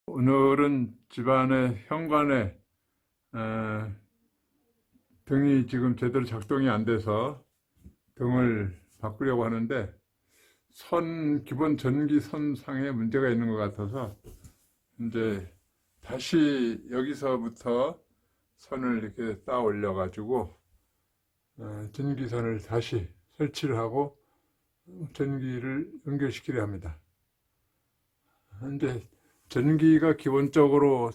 오늘은 집안의 현관에 어, 등이 지금 제대로 작동이 안 돼서 등을 바꾸려고 하는데 기본 전기선 상에 문제가 있는 것 같아서 이제 다시 여기서부터 선을 이렇게 따 올려 가지고 전기선을 다시 설치를 하고 전기를 연결시키려 합니다. 현재 전기가 기본적으로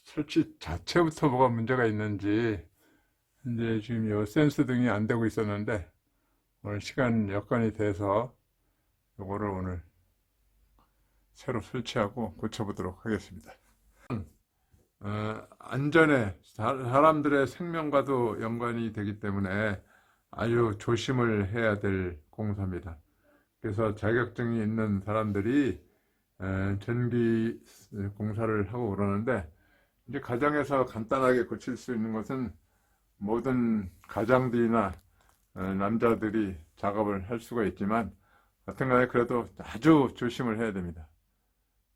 설치 자체부터 뭐가 문제가 있는지 이제 지금 요 센스 등이 안 되고 있었는데 오늘 시간 여건이 돼서 요거를 오늘 새로 설치하고 고쳐보도록 하겠습니다. 안전에 사람들의 생명과도 연관이 되기 때문에 아주 조심을 해야 될 공사입니다. 그래서 자격증이 있는 사람들이 전기 공사를 하고 그러는데 이제 가정에서 간단하게 고칠 수 있는 것은 모든 가장들이나 남자들이 작업을 할 수가 있지만 하여튼간에 그래도 아주 조심을 해야 됩니다.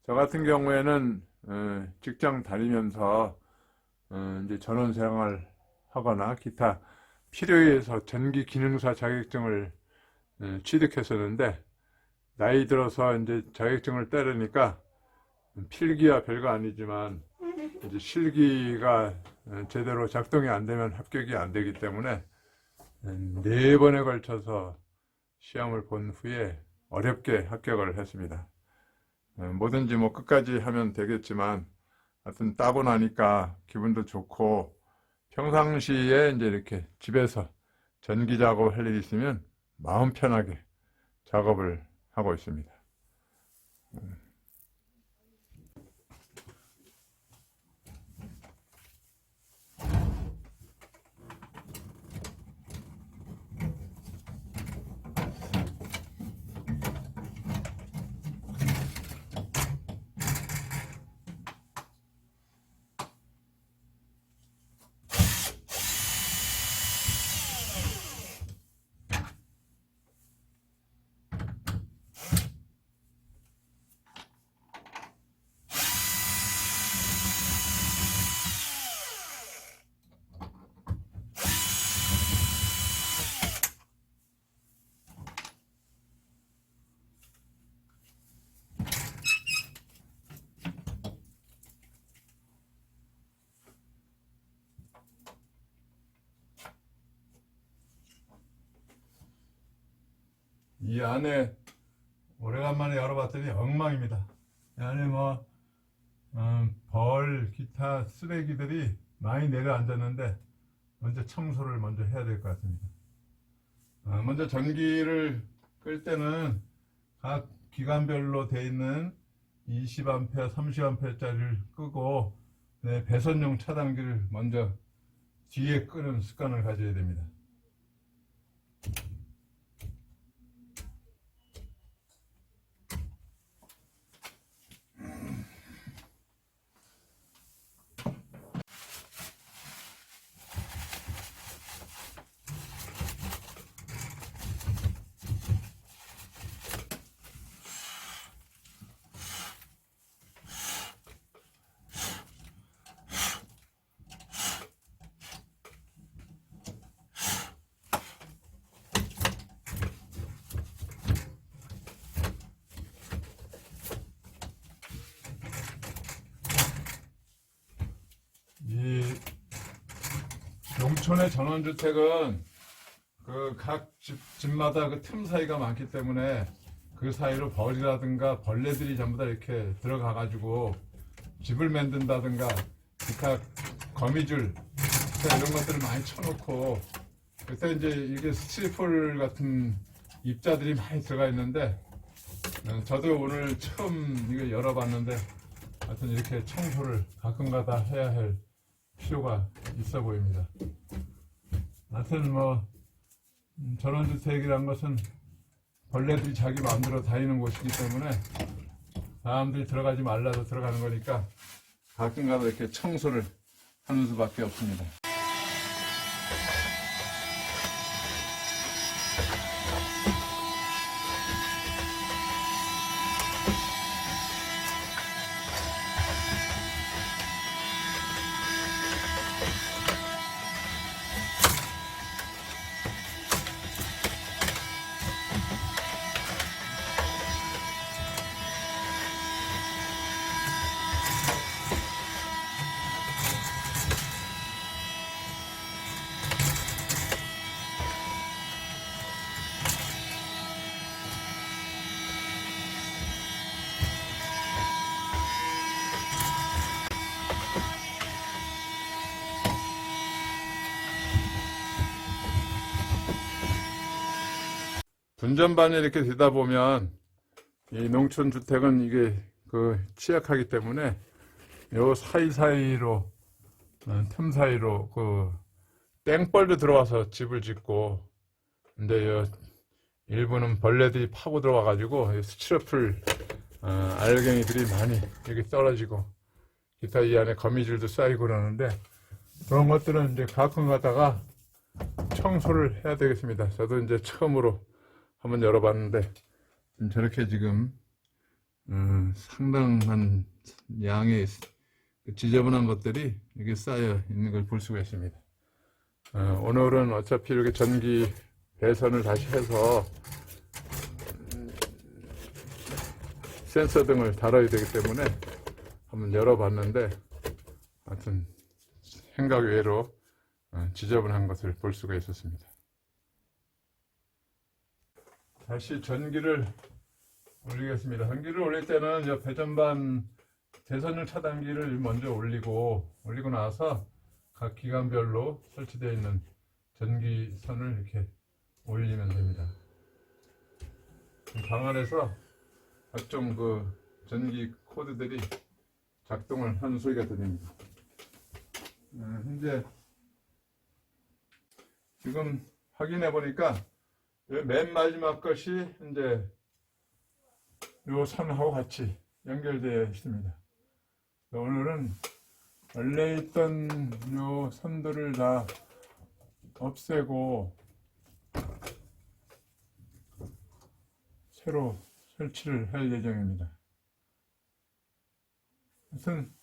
저 같은 경우에는 직장 다니면서 이제 전원 생활 하거나 기타 필요에 의해서 전기 기능사 자격증을 취득했었는데 나이 들어서 이제 자격증을 따르니까 필기야 별거 아니지만 이제 실기가 제대로 작동이 안 되면 합격이 안 되기 때문에 4번에 걸쳐서 시험을 본 후에 어렵게 합격을 했습니다. 뭐든지 뭐 끝까지 하면 되겠지만 하여튼 따고 나니까 기분도 좋고 평상시에 이제 이렇게 집에서 전기 작업을 할 일이 있으면 마음 편하게 작업을 하고 있습니다. 이 안에 오래간만에 열어봤더니 엉망입니다. 이 안에 뭐 기타 쓰레기들이 많이 내려앉았는데 먼저 청소를 먼저 해야 될 것 같습니다. 먼저 전기를 끌 때는 각 기관별로 되어 있는 20A, 30A짜리를 끄고 배선용 차단기를 먼저 뒤에 끄는 습관을 가져야 됩니다. 이 농촌의 전원주택은 그 각 집마다 그 틈 사이가 많기 때문에 그 사이로 벌이라든가 벌레들이 전부 다 이렇게 들어가 가지고 집을 만든다든가 기타 거미줄 이런 것들을 많이 쳐놓고 그때 이제 이게 스티로폴 같은 입자들이 많이 들어가 있는데 저도 오늘 처음 이거 열어봤는데 하여튼 이렇게 청소를 가끔가다 해야 할 필요가 있어 보입니다. 하여튼 뭐 전원주택이란 것은 벌레들이 자기 마음대로 다니는 곳이기 때문에 사람들이 들어가지 말라도 들어가는 거니까 가끔가다 이렇게 청소를 하는 수밖에 없습니다. 분전반이 이렇게 되다 보면 이 농촌 주택은 이게 취약하기 때문에 요 사이사이로 틈 사이로 땡벌도 들어와서 집을 짓고, 근데 요 일부는 벌레들이 파고 들어와 가지고 스티로풀 알갱이들이 많이 여기 떨어지고 기타 이 안에 거미줄도 쌓이고 그러는데, 그런 것들은 이제 가끔 가다가 청소를 해야 되겠습니다. 저도 이제 처음으로 한번 열어봤는데 저렇게 지금 상당한 양의 지저분한 것들이 이렇게 쌓여 있는 걸 볼 수가 있습니다. 오늘은 어차피 이렇게 전기 배선을 다시 해서 센서 등을 달아야 되기 때문에 한번 열어봤는데, 하여튼 생각 외로 지저분한 것을 볼 수가 있었습니다. 다시 전기를 올리겠습니다. 전기를 올릴 때는 이 배전반 대선율 차단기를 먼저 올리고 나서 각 기관별로 설치되어 있는 전기선을 이렇게 올리면 됩니다. 방 안에서 각종 전기 코드들이 작동을 하는 소리가 들립니다. 현재 지금 확인해 보니까 맨 마지막 것이 이제 요 선하고 같이 연결되어 있습니다. 오늘은 원래 있던 요 선들을 다 없애고 새로 설치를 할 예정입니다. 하여튼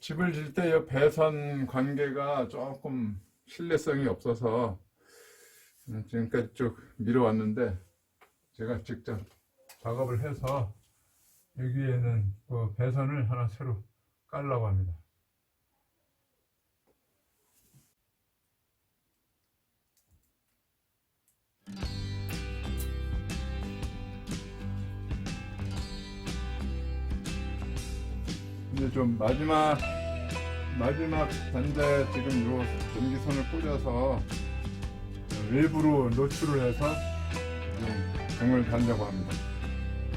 집을 질 때 이 배선 관계가 조금 신뢰성이 없어서 지금까지 쭉 미뤄왔는데, 제가 직접 작업을 해서 여기에는 배선을 하나 새로 깔라고 합니다. 이제 좀 마지막 단자에 지금 요 전기선을 꽂아서 외부로 노출을 해서 등을 달려고 합니다.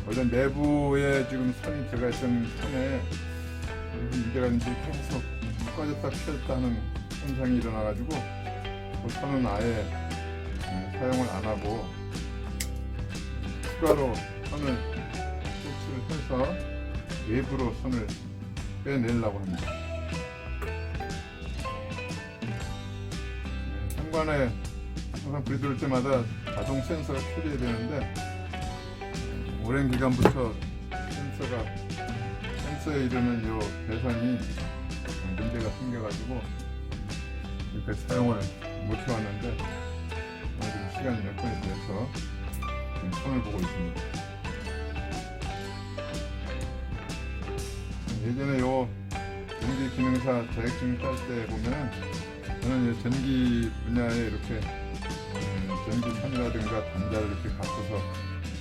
원래 내부에 지금 선이 들어가 있던 선에 문제가 있는데 계속 꺼졌다 켜졌다 하는 현상이 일어나가지고 그 선은 아예 사용을 안 하고 추가로 선을 설치를 해서 외부로 선을 빼내려고 합니다. 현관에 항상 불이 들어올 때마다 자동 센서가 켜져야 되는데, 오랜 기간부터 센서에 이르는 요 배선이 문제가 생겨가지고 이렇게 사용을 못 해왔는데, 지금 시간이 몇 분이 돼서 지금 손을 보고 있습니다. 예전에 요 전기 기능사 자격증 딸 때 보면 저는 전기 분야에 이렇게 전기선이라든가 단자를 이렇게 갖고서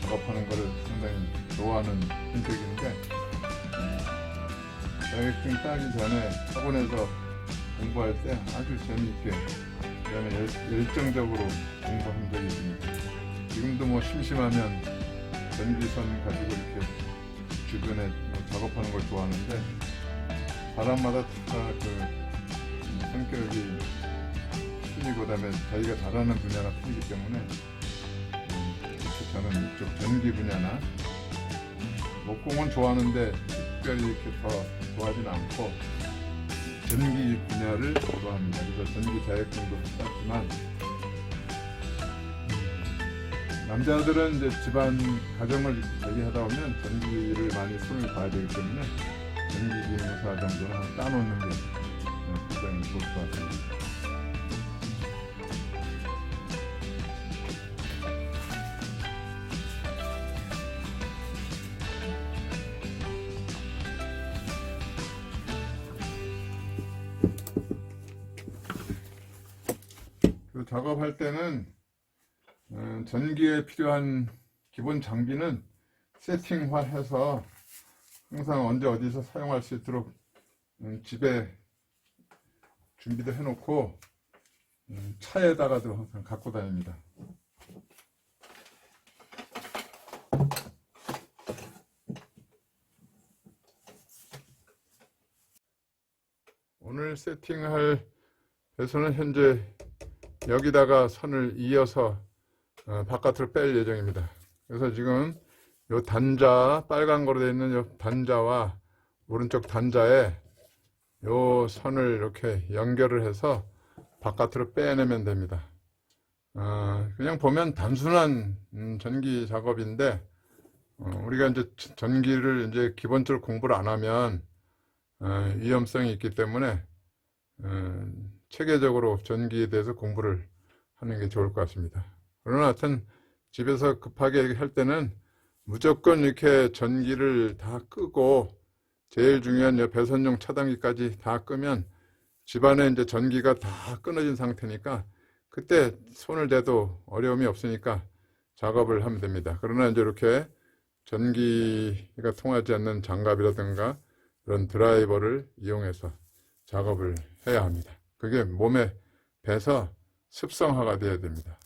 작업하는 것을 상당히 좋아하는 성격인데, 자격증 따기 전에 학원에서 공부할 때 아주 재미있게 그다음에 열정적으로 공부한 적이 있습니다. 지금도 심심하면 전기선 가지고 이렇게 주변에 작업하는 걸 좋아하는데, 사람마다 다 성격이 틀리고 그다음에 자기가 잘하는 분야가 틀리기 때문에 저는 이쪽 전기 분야나 목공은 좋아하는데 특별히 이렇게 더 좋아하진 않고 전기 분야를 좋아합니다. 그래서 전기 자격증도 땄지만, 남자들은 이제 집안 가정을 얘기하다 보면 전기를 많이 손을 봐야 되기 때문에 전기 기능사 정도는 한번 따놓는 게 굉장히 좋을 것 같습니다. 그 작업할 때는 전기에 필요한 기본 장비는 세팅화해서 항상 언제 어디서 사용할 수 있도록 집에 준비도 해놓고 차에다가도 항상 갖고 다닙니다. 오늘 세팅할 배선은 현재 여기다가 선을 이어서 바깥으로 뺄 예정입니다. 그래서 지금 요 단자, 빨간 거로 되어 있는 요 단자와 오른쪽 단자에 요 선을 이렇게 연결을 해서 바깥으로 빼내면 됩니다. 그냥 보면 단순한 전기 작업인데, 우리가 이제 전기를 이제 기본적으로 공부를 안 하면 위험성이 있기 때문에 체계적으로 전기에 대해서 공부를 하는 게 좋을 것 같습니다. 그러나 하여튼 집에서 급하게 할 때는 무조건 이렇게 전기를 다 끄고 제일 중요한 배선용 차단기까지 다 끄면 집안에 이제 전기가 다 끊어진 상태니까 그때 손을 대도 어려움이 없으니까 작업을 하면 됩니다. 그러나 이제 이렇게 전기가 통하지 않는 장갑이라든가 그런 드라이버를 이용해서 작업을 해야 합니다. 그게 몸에 배서 습성화가 되어야 됩니다.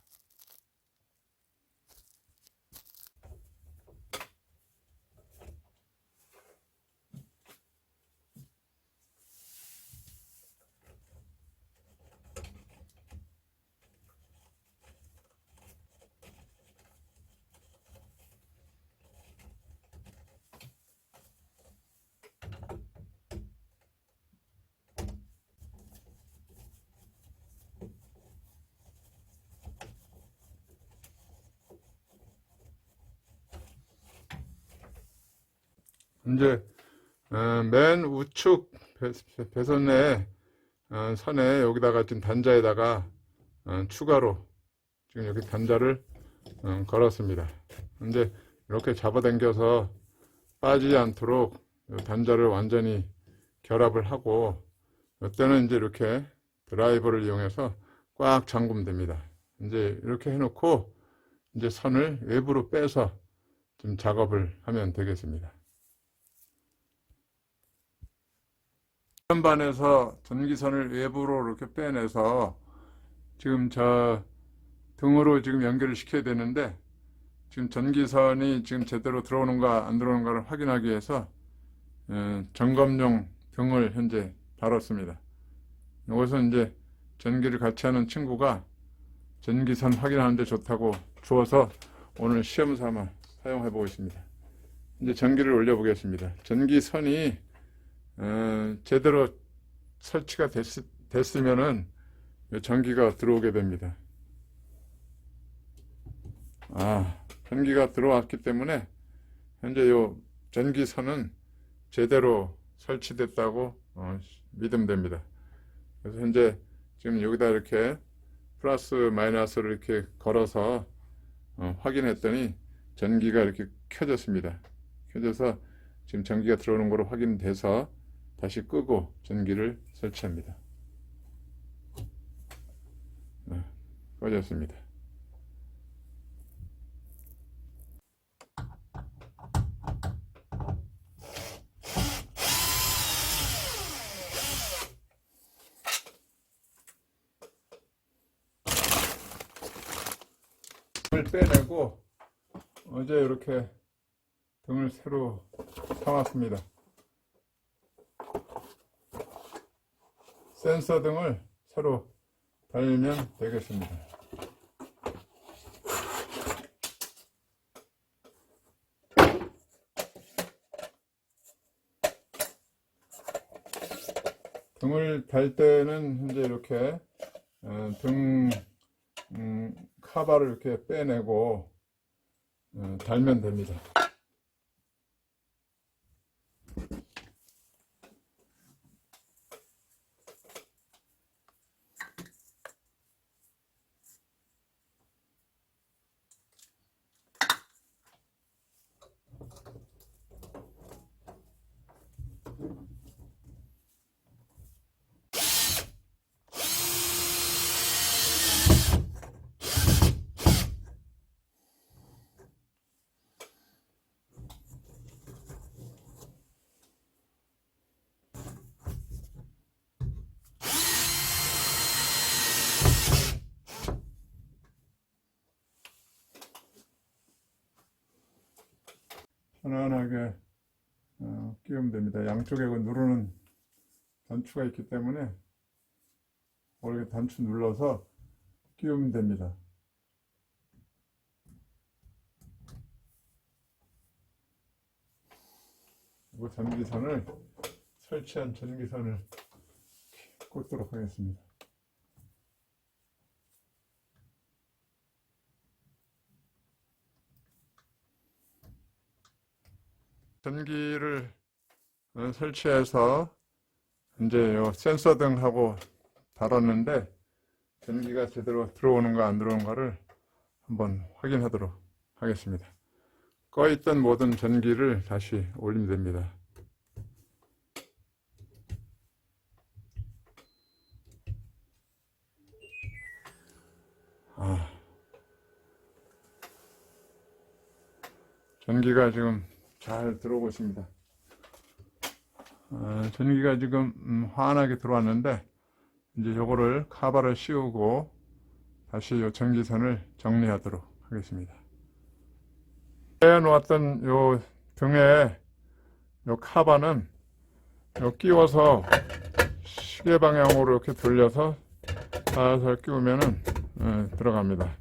이제 맨 우측 배선의 선에 여기다가 지금 단자에다가 추가로 지금 여기 단자를 걸었습니다. 이제 이렇게 잡아당겨서 빠지지 않도록 단자를 완전히 결합을 하고 이때는 이제 이렇게 드라이버를 이용해서 꽉 잠그면 됩니다. 이제 이렇게 해놓고 이제 선을 외부로 빼서 좀 작업을 하면 되겠습니다. 선반에서 전기선을 외부로 이렇게 빼내서 지금 저 등으로 지금 연결을 시켜야 되는데 지금 전기선이 지금 제대로 들어오는가 안 들어오는가를 확인하기 위해서 점검용 등을 현재 달았습니다. 이것은 이제 전기를 같이 하는 친구가 전기선 확인하는 데 좋다고 주어서 오늘 시험 삼아 사용해 보겠습니다. 이제 전기를 올려 보겠습니다. 전기선이 제대로 설치가 됐으면은 전기가 들어오게 됩니다. 전기가 들어왔기 때문에 현재 요 전기선은 제대로 설치됐다고 믿으면 됩니다. 그래서 현재 지금 여기다 이렇게 플러스 마이너스를 이렇게 걸어서 확인했더니 전기가 이렇게 켜졌습니다. 켜져서 지금 전기가 들어오는 거로 확인돼서 다시 끄고 전기를 설치합니다. 꺼졌습니다. 등을 빼내고 어제 이렇게 등을 새로 사왔습니다. 센서 등을 새로 달면 되겠습니다. 등을 달 때는 현재 이렇게 등 카바를 이렇게 빼내고 달면 됩니다. 편안하게 끼우면 됩니다. 양쪽에 누르는 단추가 있기 때문에 이렇게 단추 눌러서 끼우면 됩니다. 그리고 전기선을 설치한 전기선을 꽂도록 하겠습니다. 전기를 설치해서 이제 요 센서 등하고 달았는데 전기가 제대로 들어오는가 안 들어오는가를 한번 확인하도록 하겠습니다. 꺼있던 모든 전기를 다시 올리면 됩니다. 전기가 지금 잘 들어오고 있습니다. 전기가 지금 환하게 들어왔는데 이제 요거를 카바를 씌우고 다시 요 전기선을 정리하도록 하겠습니다. 빼놓았던 요 등에 요 카바는 요 끼워서 시계 방향으로 이렇게 돌려서 살살 끼우면은 들어갑니다.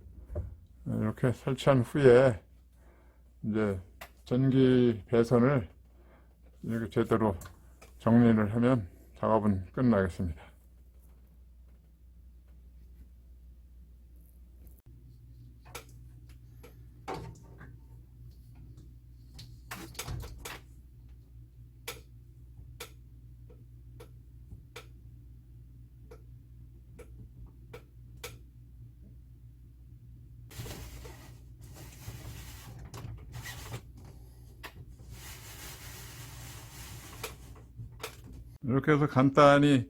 이렇게 설치한 후에 이제 전기 배선을 이렇게 제대로 정리를 하면 작업은 끝나겠습니다. 이렇게 해서 간단히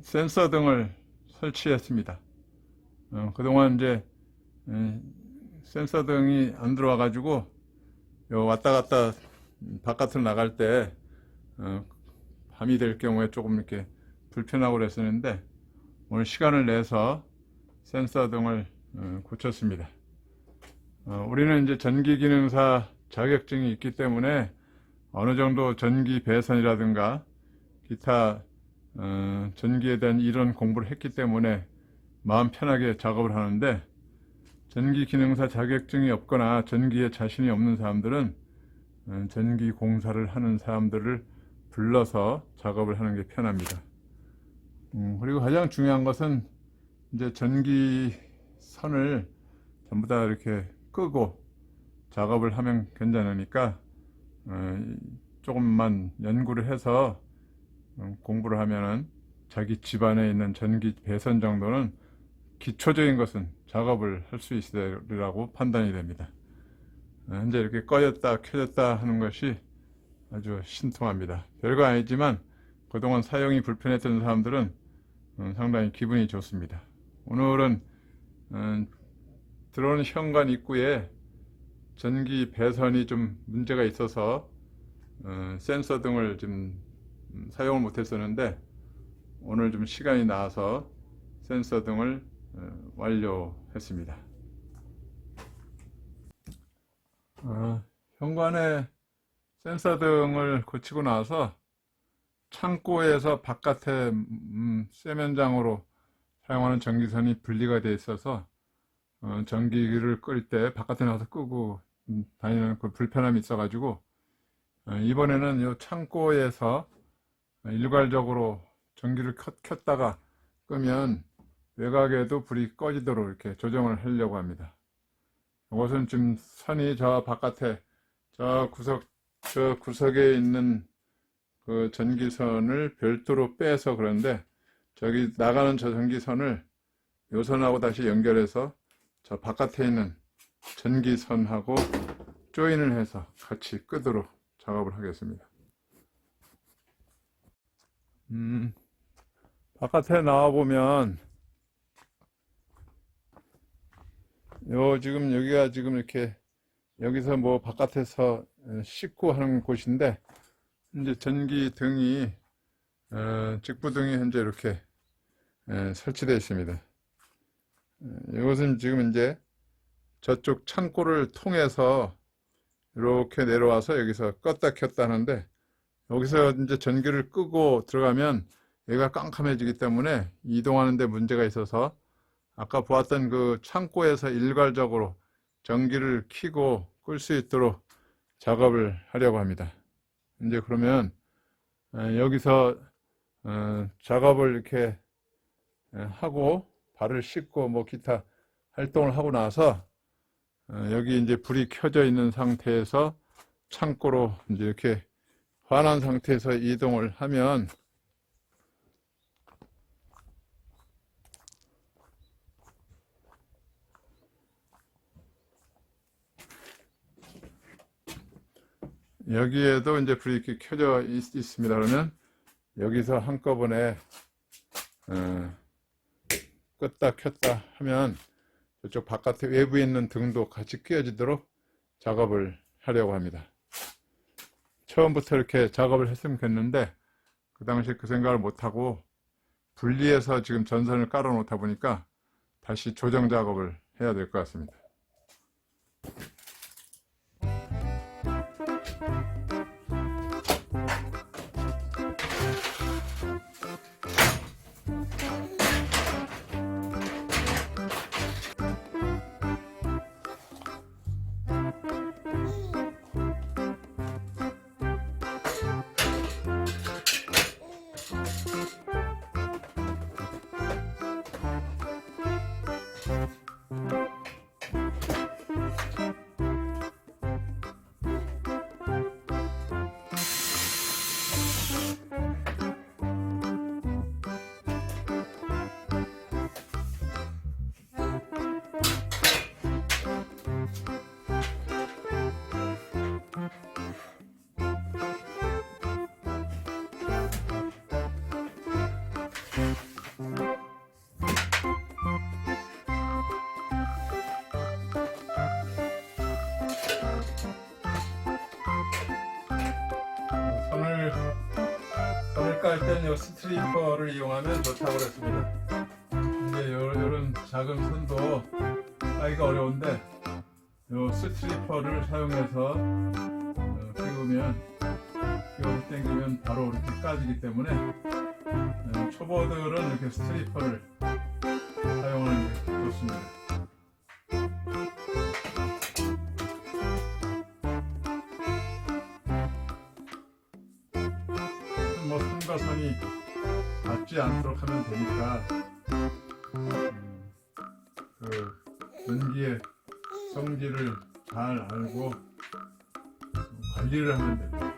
센서 등을 설치했습니다. 그동안 이제 센서 등이 안 들어와 가지고 왔다 갔다 바깥을 나갈 때 밤이 될 경우에 조금 이렇게 불편하고 그랬었는데 오늘 시간을 내서 센서 등을 고쳤습니다. 우리는 이제 전기기능사 자격증이 있기 때문에 어느 정도 전기 배선이라든가 기타 전기에 대한 이론 공부를 했기 때문에 마음 편하게 작업을 하는데, 전기 기능사 자격증이 없거나 전기에 자신이 없는 사람들은 전기 공사를 하는 사람들을 불러서 작업을 하는 게 편합니다. 그리고 가장 중요한 것은 이제 전기선을 전부 다 이렇게 끄고 작업을 하면 괜찮으니까 조금만 연구를 해서 공부를 하면은 자기 집안에 있는 전기 배선 정도는 기초적인 것은 작업을 할 수 있으리라고 판단이 됩니다. 현재 이렇게 꺼졌다 켜졌다 하는 것이 아주 신통합니다. 별거 아니지만 그동안 사용이 불편했던 사람들은 상당히 기분이 좋습니다. 오늘은 들어오는 현관 입구에 전기 배선이 좀 문제가 있어서 센서 등을 좀 사용을 못했었는데 오늘 좀 시간이 나서 센서 등을 완료했습니다. 현관에 센서 등을 고치고 나서 창고에서 바깥에 세면장으로 사용하는 전기선이 분리가 되어 있어서 전기를 끌 때 바깥에 나가서 끄고 다니는 그 불편함이 있어 가지고 이번에는 이 창고에서 일괄적으로 전기를 켰다가 끄면 외곽에도 불이 꺼지도록 이렇게 조정을 하려고 합니다. 이것은 지금 선이 저 바깥에 저 구석에 있는 그 전기선을 별도로 빼서 그런데 저기 나가는 저 전기선을 요 선하고 다시 연결해서 저 바깥에 있는 전기선하고 조인을 해서 같이 끄도록 작업을 하겠습니다. 바깥에 나와 보면 지금 여기가 지금 이렇게 여기서 뭐 바깥에서 씻고 하는 곳인데 이제 전기 등이 직부등이 현재 이렇게 설치되어 있습니다. 이것은 지금 이제 저쪽 창고를 통해서 이렇게 내려와서 여기서 껐다 켰다 하는데 여기서 이제 전기를 끄고 들어가면 얘가 깜깜해지기 때문에 이동하는 데 문제가 있어서 아까 보았던 그 창고에서 일괄적으로 전기를 켜고 끌 수 있도록 작업을 하려고 합니다. 이제 그러면 여기서 작업을 이렇게 하고 발을 씻고 뭐 기타 활동을 하고 나서 여기 이제 불이 켜져 있는 상태에서 창고로 이제 이렇게 환한 상태에서 이동을 하면 여기에도 이제 불이 이렇게 켜져 있습니다. 그러면 여기서 한꺼번에 껐다 켰다 하면 저쪽 바깥에 외부에 있는 등도 같이 켜지도록 작업을 하려고 합니다. 처음부터 이렇게 작업을 했으면 좋겠는데 그 당시에 그 생각을 못하고 분리해서 지금 전선을 깔아 놓다 보니까 다시 조정 작업을 해야 될 것 같습니다. 선을 깔 때는 이 스트리퍼를 이용하면 좋다고 그랬습니다. 이제 이런 작은 선도 깔기가 어려운데 이 스트리퍼를 사용해서 끼우면 당기면 바로 이렇게 까지기 때문에 초보들은 이렇게 스트리퍼를 사용하는 게 좋습니다. 뭐 선과 선이 맞지 않도록 하면 되니까 그 전기의 성질을 잘 알고 관리를 하면 됩니다.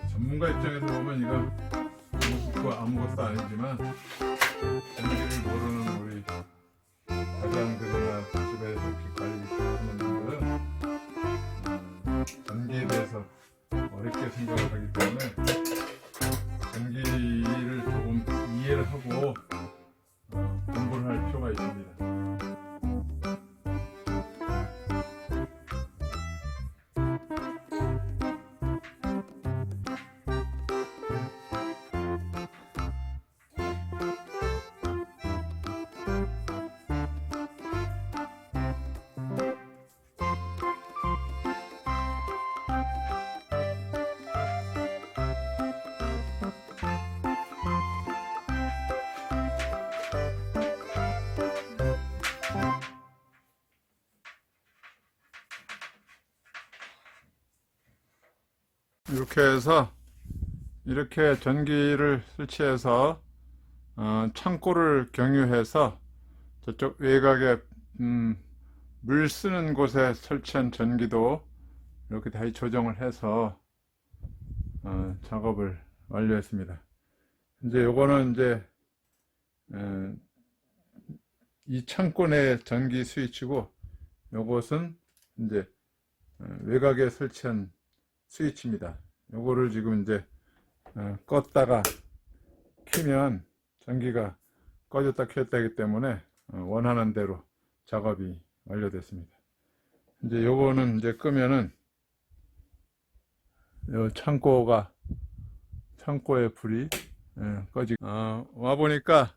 전문가 입장에서 보면 이거 아무것도 아니지만 전기를 모르는 우리 가장들이나 집에서 이렇게 관리하는 분들은 전기에 대해서 어렵게 생각을 하기 때문에 전기를 조금 이해를 하고 공부를 할 필요가 있습니다. 이렇게 해서 이렇게 전기를 설치해서 창고를 경유해서 저쪽 외곽에 물 쓰는 곳에 설치한 전기도 이렇게 다시 조정을 해서 작업을 완료했습니다. 이제 요거는 이제 이 창고 내 전기 스위치고 요것은 이제 외곽에 설치한 스위치입니다. 요거를 지금 이제 껐다가 켜면 전기가 꺼졌다 켰다 하기 때문에 원하는 대로 작업이 완료됐습니다. 이제 요거는 이제 끄면은 요 창고에 불이 꺼지. 와 보니까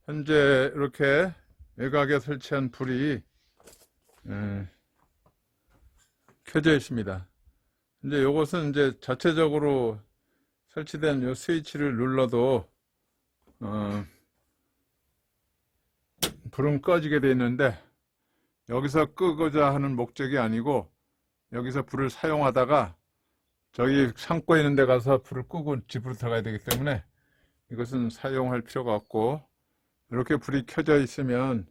현재 이렇게 외곽에 설치한 불이 켜져 있습니다. 이제 이것은 이제 자체적으로 설치된 요 스위치를 눌러도 불은 꺼지게 되어 있는데, 여기서 끄고자 하는 목적이 아니고 여기서 불을 사용하다가 저기 창고에 있는 데 가서 불을 끄고 집으로 들어가야 되기 때문에 이것은 사용할 필요가 없고, 이렇게 불이 켜져 있으면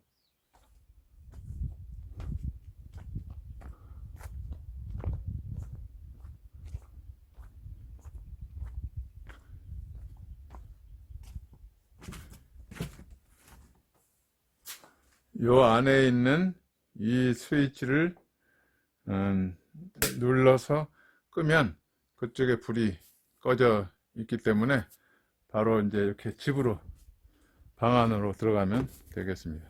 요 안에 있는 이 스위치를 눌러서 끄면 그쪽에 불이 꺼져 있기 때문에 바로 이제 이렇게 집으로, 방 안으로 들어가면 되겠습니다.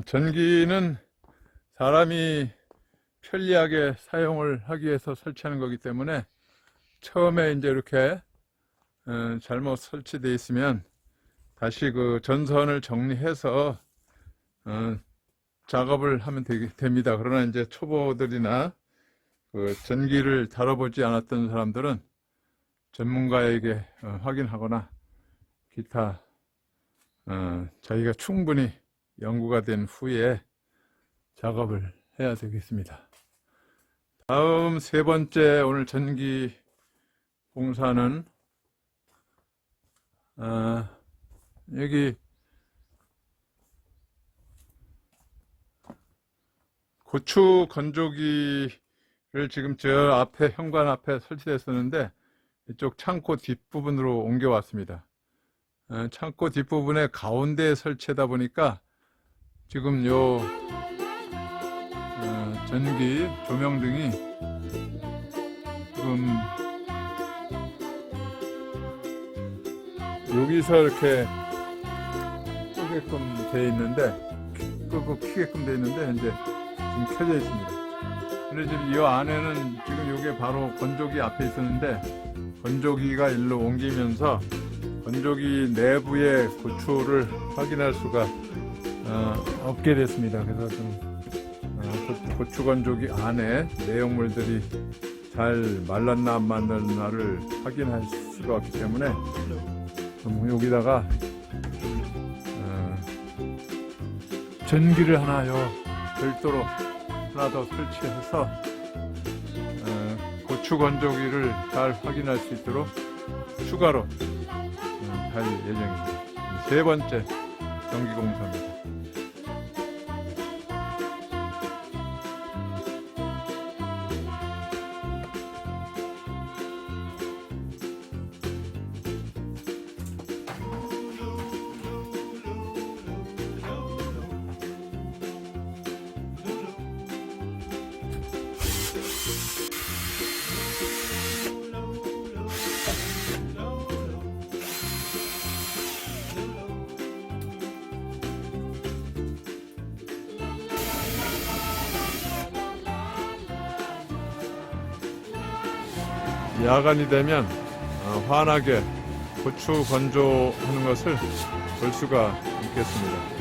전기는 사람이 편리하게 사용을 하기 위해서 설치하는 거기 때문에 처음에 이제 이렇게 잘못 설치되어 있으면 다시 그 전선을 정리해서 작업을 하면 됩니다. 그러나 이제 초보들이나 그 전기를 다뤄보지 않았던 사람들은 전문가에게 확인하거나 기타 자기가 충분히 연구가 된 후에 작업을 해야 되겠습니다. 다음 세 번째 오늘 전기 공사는 여기 고추 건조기를 지금 저 앞에, 현관 앞에 설치됐었는데 이쪽 창고 뒷부분으로 옮겨왔습니다. 창고 뒷부분에 가운데에 설치하다 보니까 지금 요 전기 조명등이 지금 여기서 이렇게 끄게끔 되어 있는데, 끄고 켜게끔 되어 있는데 현재 지금 켜져 있습니다. 근데 지금 이 안에는 지금 요게 바로 건조기 앞에 있었는데 건조기가 일로 옮기면서 건조기 내부의 고추를 확인할 수가 없게 됐습니다. 그래서 좀 고추 건조기 안에 내용물들이 잘 말랐나 안 말랐나를 확인할 수가 없기 때문에 여기다가 전기를 하나 별도로 하나 더 설치해서 고추 건조기를 잘 확인할 수 있도록 추가로 할 예정입니다. 세 번째 전기 공사입니다. 야간이 되면 환하게 고추 건조하는 것을 볼 수가 있겠습니다.